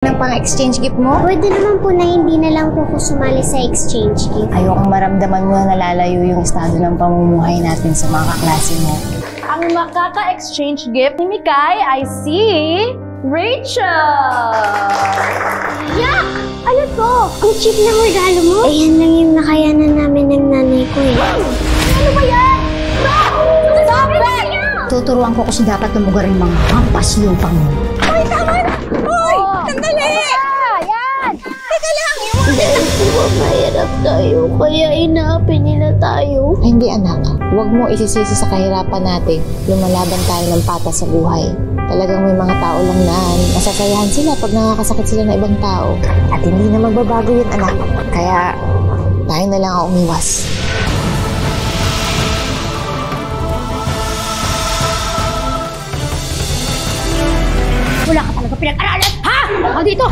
ng pang-exchange gift mo? Pwede naman po na hindi na lang po ako sumali sa exchange gift. Ayokong maramdaman mo na nalalayo yung estado ng pamumuhay natin sa mga kaklase mo. Ang makaka-exchange gift ni Mikay ay si Rachel! Yak! Ano to? Ang cheap ng regalo mo? Eh, yan lang yung nakayanan namin ng nanay ko eh. Ano ba yan? Stop! Stop it! Tuturuan ko kung dapat tumugarin mga hampas lupang mo. Ay, tama na! Hoy! Sandali! Yan! Teka lang! Mahirap tayo, kaya inaapin nila tayo. Ay, hindi anak, huwag mo isisisi sa kahirapan natin. Lumalaban tayo ng patas sa buhay. Talagang may mga tao lang na nasasayahan sila pag nakakasakit sila ng ibang tao. At hindi na magbabago yun, anak. Kaya tayo na lang ang umiwas. Wala ka talaga pinag-aralan! Ha? Ako dito!